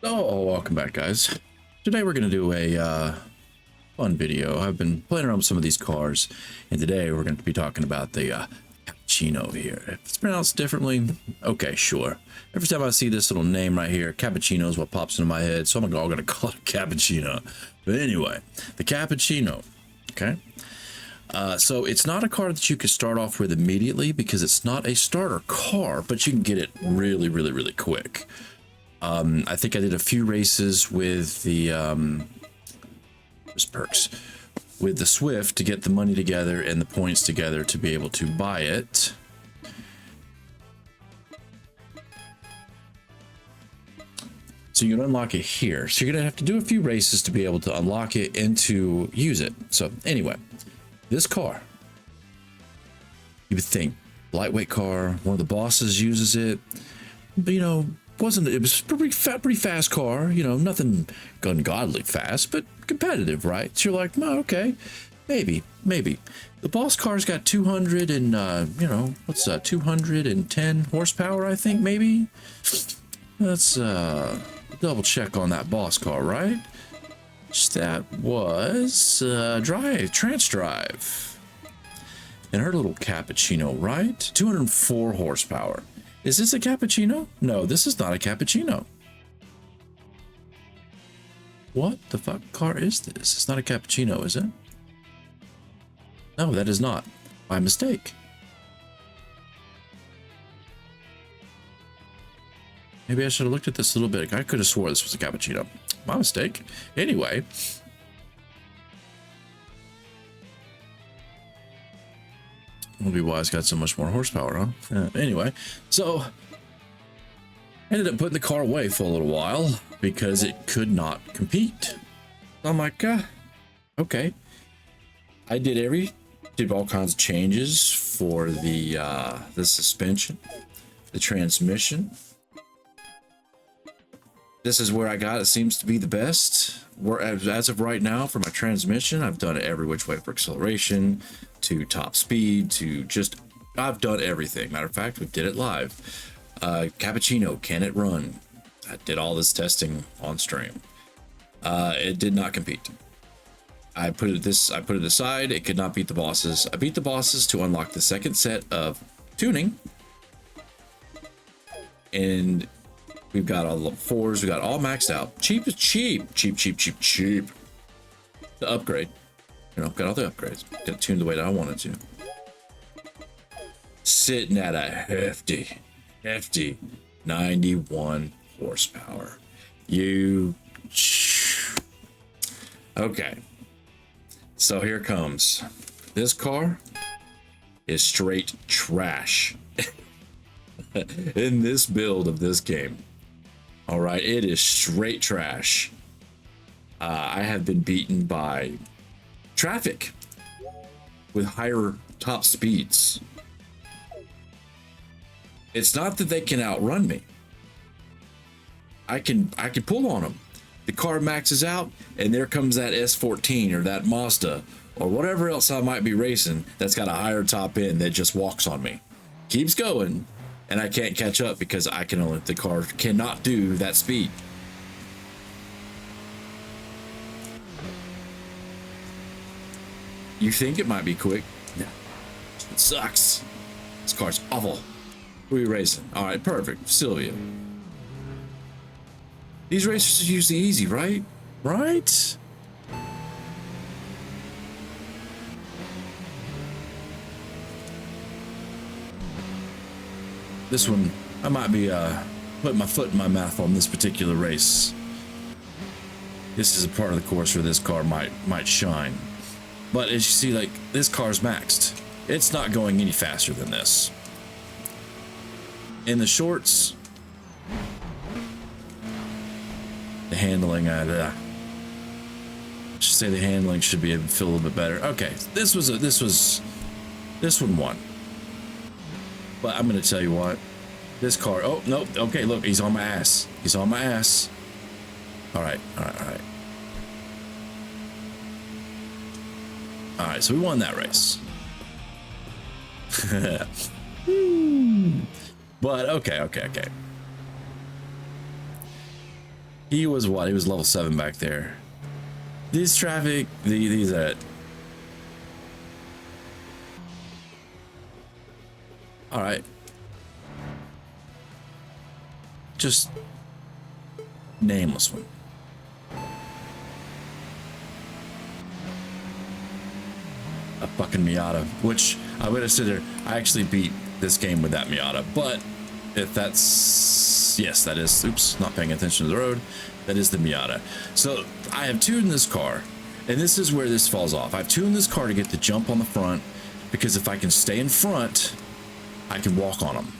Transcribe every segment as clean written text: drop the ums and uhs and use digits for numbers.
Oh, welcome back, guys. Today we're going to do a fun video. I've been playing around with some of these cars, and today we're going to be talking about the Cappuccino here. If it's pronounced differently, okay, sure. Every time I see this little name right here, Cappuccino is what pops into my head, so I'm all going to call it Cappuccino. But anyway, the Cappuccino, okay? So it's not a car that you can start off with immediately because it's not a starter car, but you can get it really quick. I think I did a few races with the perks with the Swift to get the money together and the points together to be able to buy it. So you can unlock it here. So you're gonna have to do a few races to be able to unlock it and to use it. So anyway, this car, you would think lightweight car, one of the bosses uses it, but you know, it was a pretty fast car, you know, nothing ungodly fast, but competitive, right? So you're like, oh, okay, maybe. The boss car's got 200 and, you know, what's 210 horsepower, I think, maybe? Let's double check on that boss car, right? That was trans drive. And her little Cappuccino, right? 204 horsepower. Is this a Cappuccino? No, this is not a Cappuccino. What the fuck car is this? It's not a Cappuccino, is it? No, that is not. My mistake. Maybe I should have looked at this a little bit. I could have swore this was a Cappuccino. My mistake. Anyway. Won't be why it's got so much more horsepower, huh? Anyway, so ended up putting the car away for a little while because it could not compete. I'm like, okay. I did all kinds of changes for the suspension, the transmission. This is where I got it seems to be the best. As of right now, for my transmission, I've done it every which way for acceleration, to top speed, to just, I've done everything. Matter of fact, we did it live. Cappuccino, can it run? I did all this testing on stream. It did not compete. I put it aside. It could not beat the bosses. I beat the bosses to unlock the second set of tuning, and we've got all the fours. We got all maxed out. Cheap is cheap. Cheap. The upgrade. You know, got all the upgrades. Got tuned the way that I wanted to. Sitting at a hefty 91 horsepower. Okay. So here comes. This car is straight trash. In this build of this game. All right, it is straight trash. I have been beaten by traffic with higher top speeds. It's not that they can outrun me. I can pull on them. The car maxes out, and there comes that S14 or that Mazda or whatever else I might be racing that's got a higher top end that just walks on me. Keeps going, and I can't catch up because the car cannot do that speed. You think it might be quick? No. It sucks. This car's awful. Who are you racing? All right, perfect. Sylvia. These races are usually easy, right? Right? This one, I might be putting my foot in my mouth on this particular race. This is a part of the course where this car might shine. But as you see, like, this car's maxed. It's not going any faster than this. In the shorts, the handling, I should say the handling should be able to feel a little bit better. Okay, this one won. But I'm gonna tell you what, this car, oh, nope, okay, look, he's on my ass. He's on my ass. All right. All right, so we won that race. But okay. He was what? He was level 7 back there. These traffic, these all right. Just nameless one. A fucking Miata, which I would have said there. I actually beat this game with that Miata, but if that's, yes, that is, oops, not paying attention to the road. That is the Miata. So I have tuned this car, and this is where this falls off. I've tuned this car to get the jump on the front, because if I can stay in front, I can walk on them.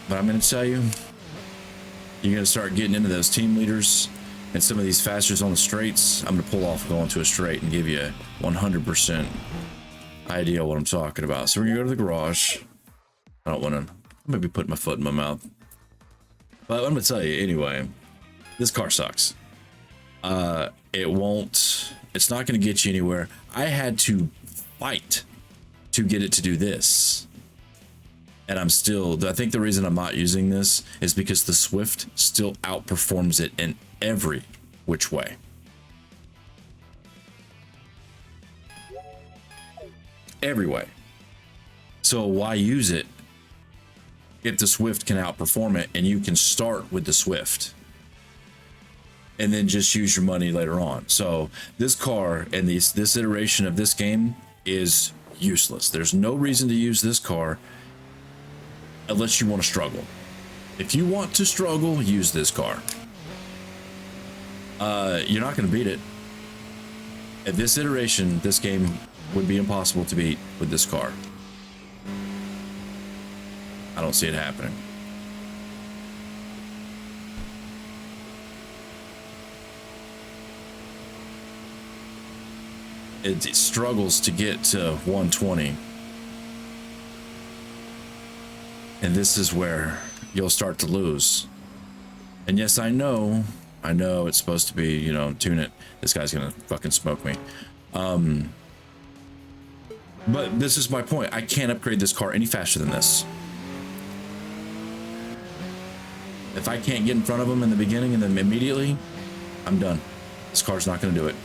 But I'm going to tell you, you're going to start getting into those team leaders and some of these fasters on the straights. I'm going to pull off going to a straight and give you a 100% idea what I'm talking about. So we're going to go to the garage. I don't want to maybe put my foot in my mouth. But I'm going to tell you anyway, this car sucks. It's not going to get you anywhere. I had to fight to get it to do this. And I think the reason I'm not using this is because the Swift still outperforms it in every which way. Every way. So why use it if the Swift can outperform it, and you can start with the Swift and then just use your money later on. So this car and this iteration of this game is useless. There's no reason to use this car unless you want to struggle. If you want to struggle, use this car. You're not going to beat it. At this iteration, this game would be impossible to beat with this car. I don't see it happening. It struggles to get to 120. And this is where you'll start to lose. And yes, I know it's supposed to be, tune it. This guy's gonna fucking smoke me. But this is my point. I can't upgrade this car any faster than this. If I can't get in front of him in the beginning and then immediately, I'm done. This car's not gonna do it.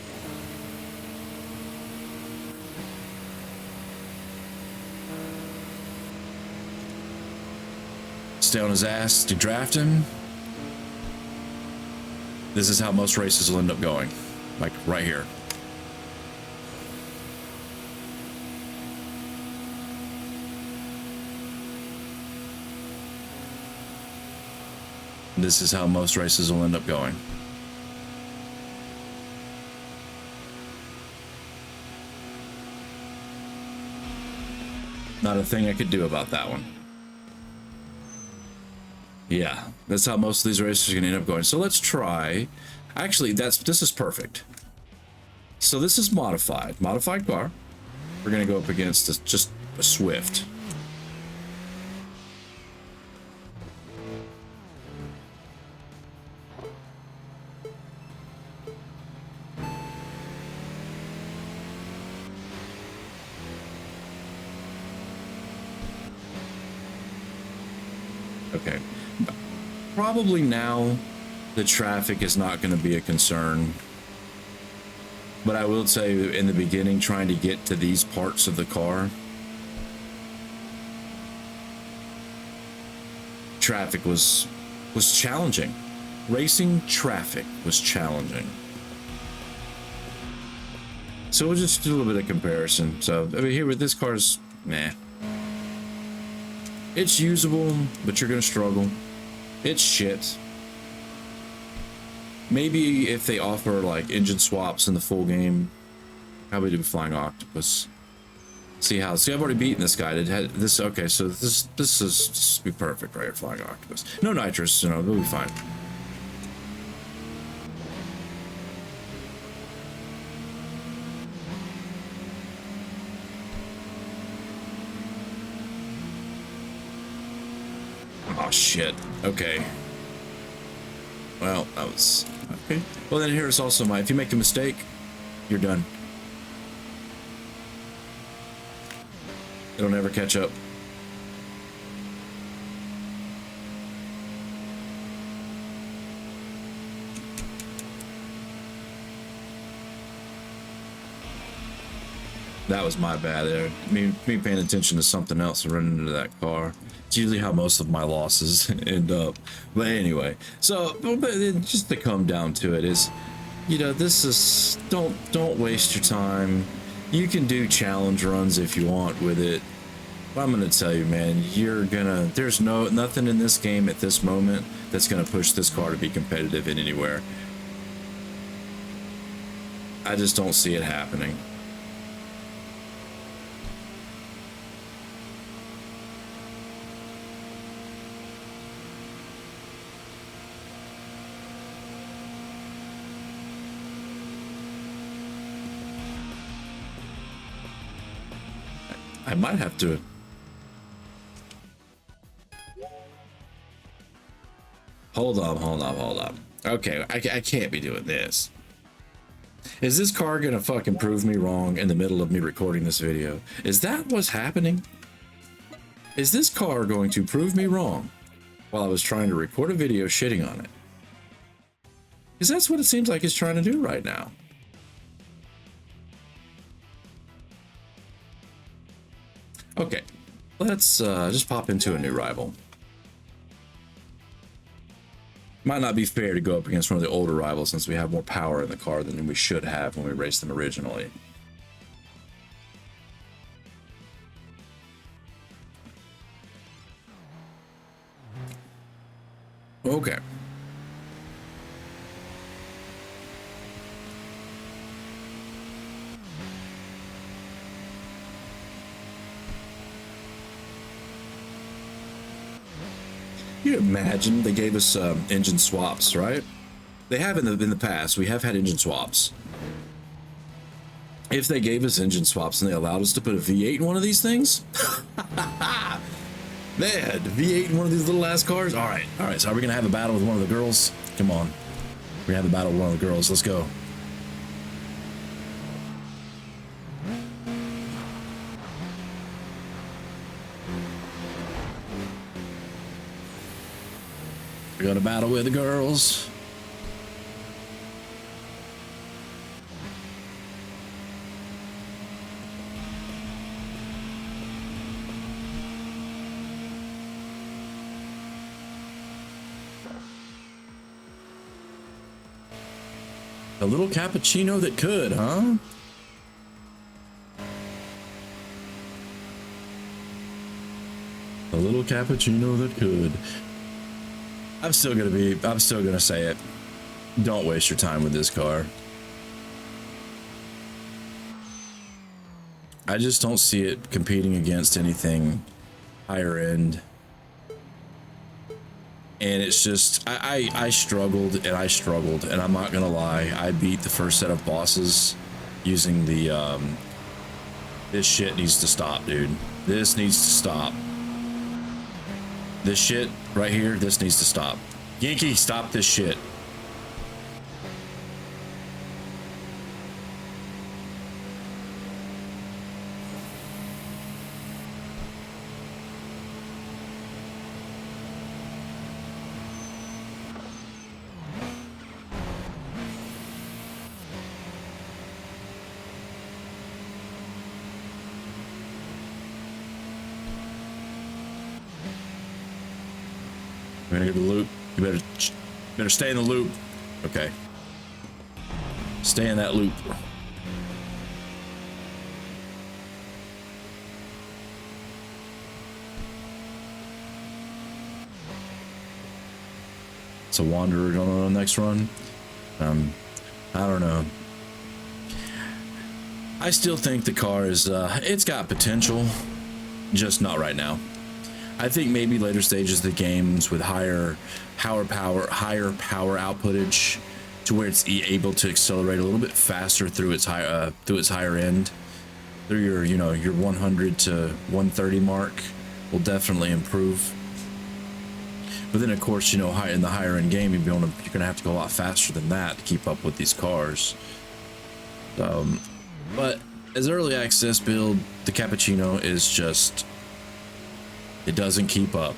Stay on his ass to draft him. This is how most races will end up going. Like right here. This is how most races will end up going. Not a thing I could do about that one. Yeah, that's how most of these races are going to end up going. So let's try. Actually, this is perfect. So this is modified car. We're going to go up against just a Swift. Okay. Probably now the traffic is not going to be a concern. But I will say in the beginning, trying to get to these parts of the car, traffic was challenging. Racing traffic was challenging. So we'll just do a little bit of comparison. So I mean, here with this car's, nah. It's usable, but you're gonna struggle. It's shit. Maybe if they offer like engine swaps in the full game, probably do Flying Octopus. See, I've already beaten this guy. This okay, so this is be perfect right here, Flying Octopus. No nitrous, it'll be fine. Oh shit. Okay. Well, that was okay. Well, then here's also if you make a mistake, you're done. It'll never catch up. That was my bad there. Me paying attention to something else and running into that car. It's usually how most of my losses end up. But anyway, so but just to come down to it is, you know, this is, don't waste your time. You can do challenge runs if you want with it. But I'm gonna tell you, man, there's nothing in this game at this moment that's gonna push this car to be competitive in anywhere. I just don't see it happening. I might have to. Hold on. Okay, I can't be doing this. Is this car gonna fucking prove me wrong in the middle of me recording this video? Is that what's happening? Is this car going to prove me wrong while I was trying to record a video shitting on it? Because that's what it seems like it's trying to do right now. Okay, let's just pop into a new rival. Might not be fair to go up against one of the older rivals since we have more power in the car than we should have when we raced them originally. Okay. You imagine they gave us engine swaps, right? They have in the past. We have had engine swaps. If they gave us engine swaps and they allowed us to put a V8 in one of these things, man, V8 in one of these little ass cars. All right. So are we gonna have a battle with one of the girls? Come on, we're gonna have a battle with one of the girls. Let's go. We're gonna battle with the girls. A little cappuccino that could, huh? A little cappuccino that could. I'm still gonna say it. Don't waste your time with this car. I just don't see it competing against anything higher end. And it's just, I struggled and I'm not gonna lie, I beat the first set of bosses using the, this shit needs to stop, dude. This needs to stop. This shit right here, this needs to stop. Yankee, stop this shit. We're gonna go to the loop. You better stay in the loop. Okay. Stay in that loop. It's a wanderer on the next run. I don't know. I still think the car is it's got potential, just not right now. I think maybe later stages of the games with higher power outputage, to where it's able to accelerate a little bit faster through its higher end, through your your 100 to 130 mark, will definitely improve. But then of course, in the higher end game, you're gonna have to go a lot faster than that to keep up with these cars. But as early access build, the Cappuccino is just, it doesn't keep up.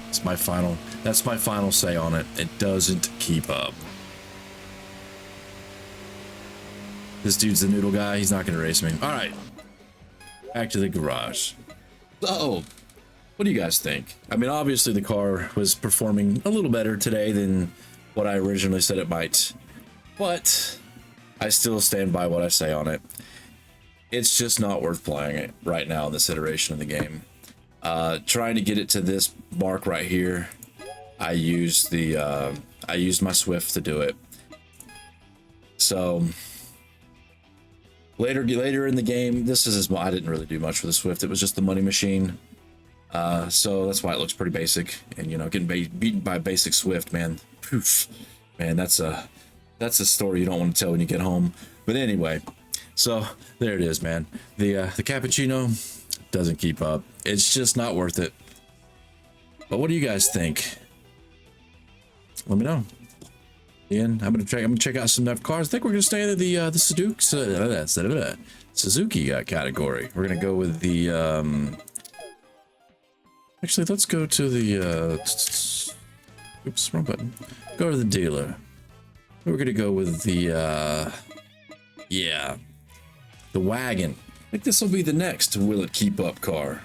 That's my final say on it. It doesn't keep up. This dude's the noodle guy. He's not gonna race me. All right, back to the garage. So, what do you guys think? I mean, obviously the car was performing a little better today than what I originally said it might, but I still stand by what I say on it. It's just not worth playing it right now in this iteration of the game. Trying to get it to this mark right here, I used my Swift to do it. So later in the game, I didn't really do much for the Swift. It was just the money machine. So that's why it looks pretty basic. And you know, getting beaten by a basic Swift, man, poof, man, that's a story you don't want to tell when you get home. But anyway, so there it is, man. The Cappuccino doesn't keep up. It's just not worth it. But what do you guys think? Let me know. Ian, I'm gonna check out some enough cars. I think we're gonna stay in the Suzuki category. We're gonna go with the actually, let's go to the oops, wrong button. Go to the dealer. We're gonna go with the yeah, the wagon. I think this will be the next will it keep up car.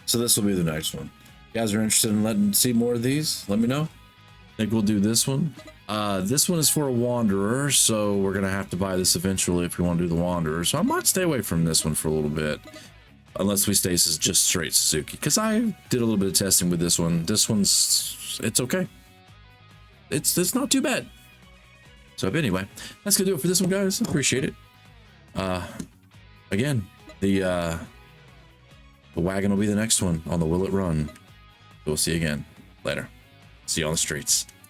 So this will be the next one. You guys are interested in see more of these? Let me know. I think we'll do this one. This one is for a Wanderer, so we're gonna have to buy this eventually if we want to do the Wanderer. So I might stay away from this one for a little bit, unless we stay just straight Suzuki. Because I did a little bit of testing with this one. This one's it's okay. It's not too bad. So anyway, that's gonna do it for this one, guys. Appreciate it. Again, the wagon will be the next one on the Will It Run. We'll see you again later. See you on the streets.